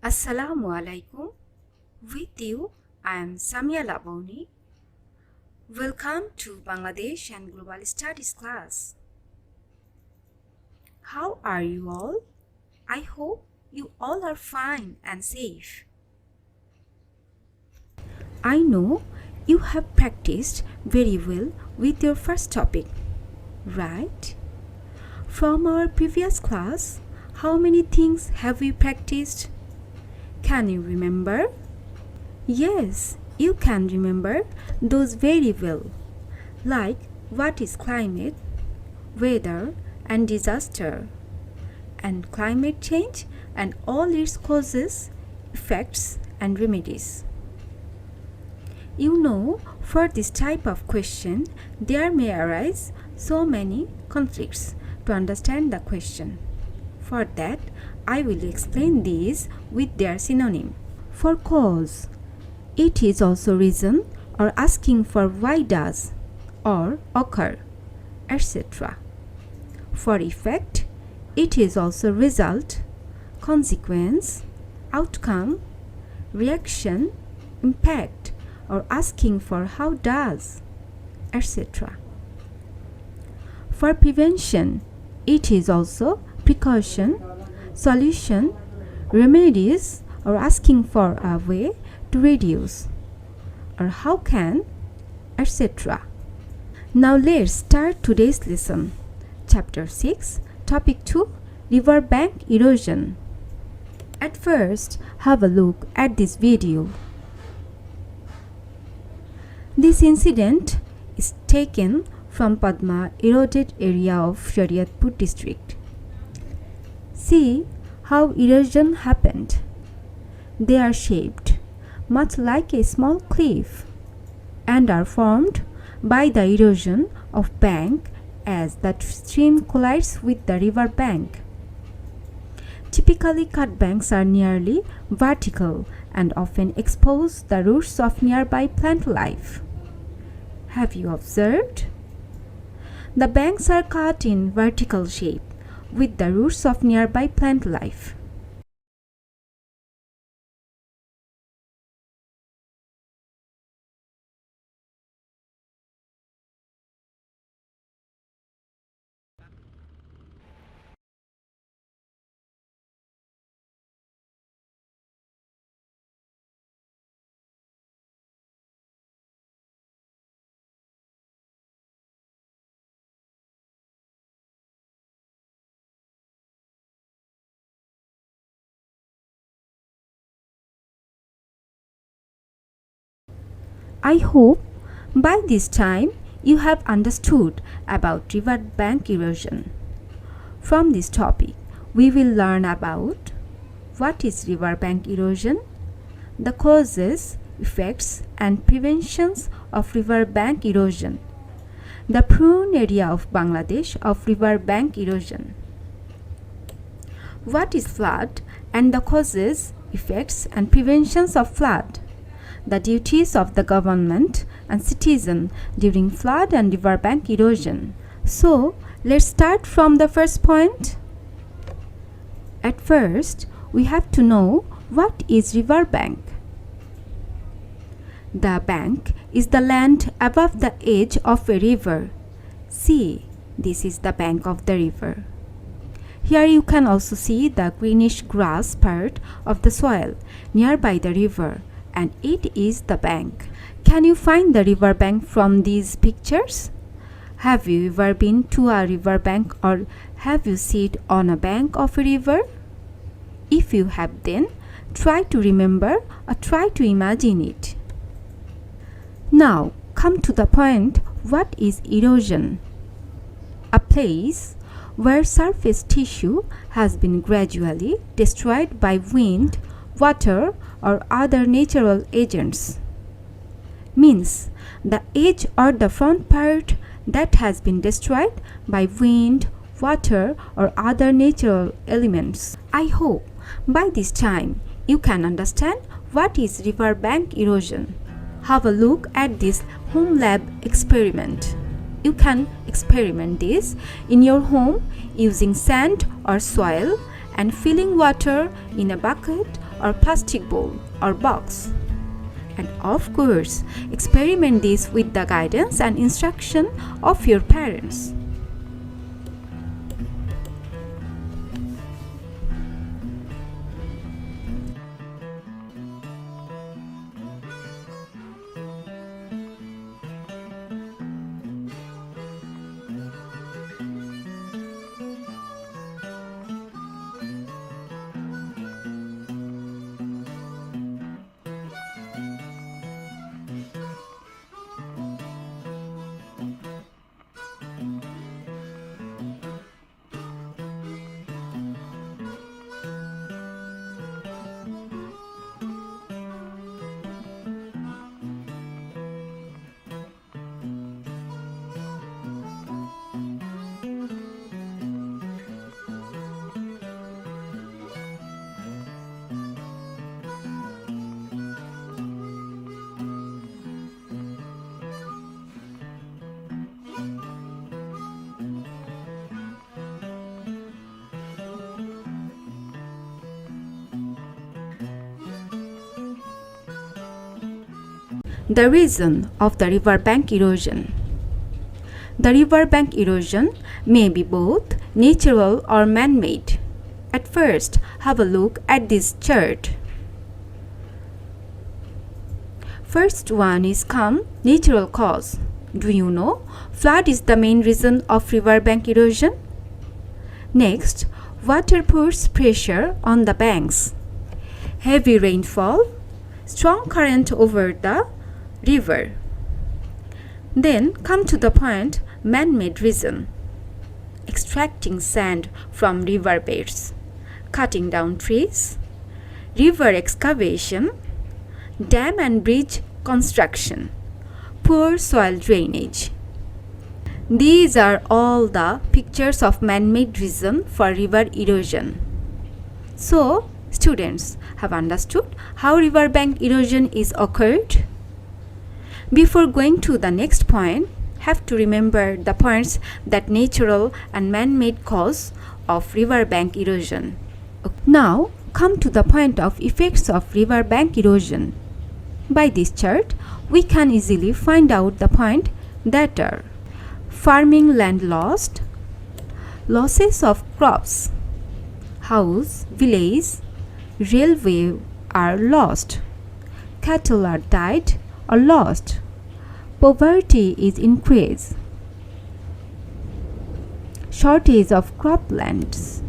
Assalamu alaikum. With you, I am Samia Laboni. Welcome to Bangladesh and Global Studies class. How are you all? I hope you all are fine and safe. I know you have practiced very well with your first topic, right? From our previous class, how many things have we practiced? Can you remember? Yes, you can remember those very well, like what is climate, weather and disaster, and climate change and all its causes, effects and remedies. You know, for this type of question, there may arise so many conflicts to understand the question. For that, I will explain these with their synonym. For cause, it is also reason or asking for why does or occur, etc. For effect, it is also result, consequence, outcome, reaction, impact, or asking for how does, etc. For prevention, it is also precaution, solution, remedies, or asking for a way to reduce, or how can, etc. Now let's start today's lesson. Chapter 6, Topic 2, Riverbank Erosion. At first, have a look at this video. This incident is taken from Padma eroded area of Shariatpur district. See how erosion happened. They are shaped much like a small cliff and are formed by the erosion of bank as the stream collides with the river bank. Typically, cut banks are nearly vertical and often expose the roots of nearby plant life. Have you observed? The banks are cut in vertical shape with the roots of nearby plant life. I hope by this time you have understood about river bank erosion. From this topic, we will learn about what is river bank erosion, the causes, effects and preventions of river bank erosion, the prone area of Bangladesh of river bank erosion. What is flood and the causes, effects and preventions of flood, the duties of the government and citizen during flood and riverbank erosion. So, let's start from the first point. At first, we have to know what is riverbank. The bank is the land above the edge of a river. See, this is the bank of the river. Here you can also see the greenish grass part of the soil nearby the river, and it is the bank. Can you find the river bank from these pictures? Have you ever been to a river bank or have you sat on a bank of a river? If you have, then try to remember or try to imagine it. Now come to the point, what is erosion? A place where surface tissue has been gradually destroyed by wind, water or other natural agents. Means the edge or the front part that has been destroyed by wind, water or other natural elements. I hope by this time you can understand what is riverbank erosion. Have a look at this home lab experiment. You can experiment this in your home using sand or soil and filling water in a bucket or plastic bowl or box. And of course, experiment this with the guidance and instruction of your parents. The reason of the riverbank erosion. The riverbank erosion may be both natural or man-made. At first, have a look at this chart. First one is natural cause. Do you know flood is the main reason of riverbank erosion? Next, water puts pressure on the banks. Heavy rainfall, strong current over the river. Then come to the point man-made reason. Extracting sand from river beds, cutting down trees, river excavation, dam and bridge construction, poor soil drainage. These are all the pictures of man-made reason for river erosion. So, students have understood how riverbank erosion is occurred. Before going to the next point, have to remember the points that natural and man-made cause of riverbank erosion. Now, come to the point of effects of riverbank erosion. By this chart, we can easily find out the point that are farming land lost, losses of crops, house, village, railway are lost, cattle are died or lost, poverty is increased, shortage of croplands.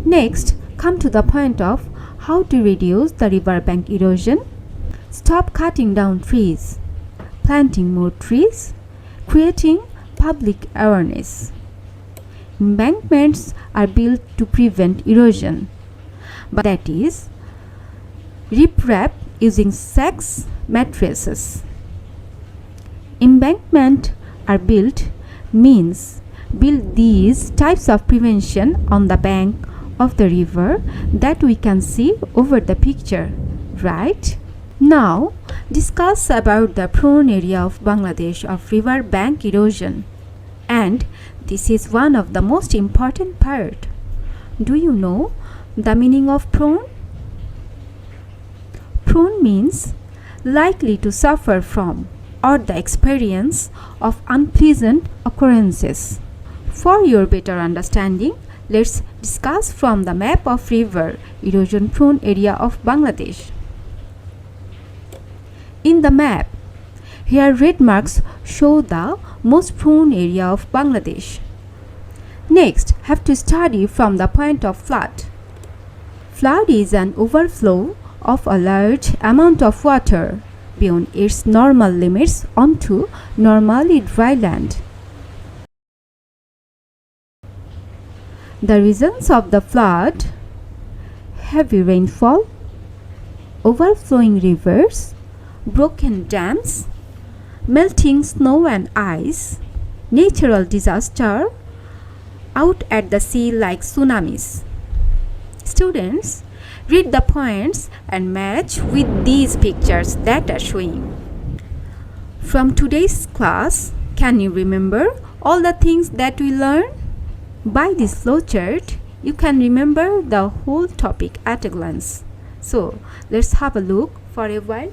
Next, come to the point of how to reduce the riverbank erosion. Stop cutting down trees, planting more trees, creating public awareness. Embankments are built to prevent erosion, but that is riprap using sacks, mattresses. Embankment are built means build these types of prevention on the bank of the river that we can see over the picture, right? Now discuss about the prone area of Bangladesh of river bank erosion, and this is one of the most important part. Do you know the meaning of prone? Prone means likely to suffer from or the experience of unpleasant occurrences. For your better understanding, let's discuss from the map of river erosion prone area of Bangladesh. In the map, here red marks show the most prone area of Bangladesh. Next, have to study from the point of flood. Flood is an overflow of a large amount of water beyond its normal limits onto normally dry land. The reasons of the flood: heavy rainfall, overflowing rivers, broken dams, melting snow and ice, natural disaster, out at the sea like tsunamis. Students, read the points and match with these pictures that are showing. From today's class, can you remember all the things that we learned? By this flowchart, you can remember the whole topic at a glance. So, let's have a look for a while.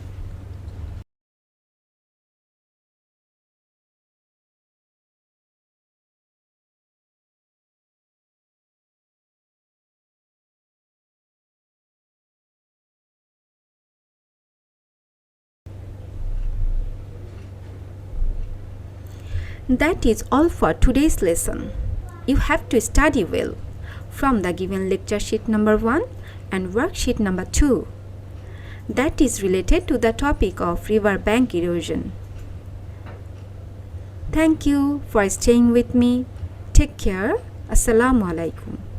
That is all for today's lesson. You have to study well from the given lecture sheet number 1 and worksheet number 2. That is related to the topic of river bank erosion. Thank you for staying with me. Take care. Assalamu alaikum.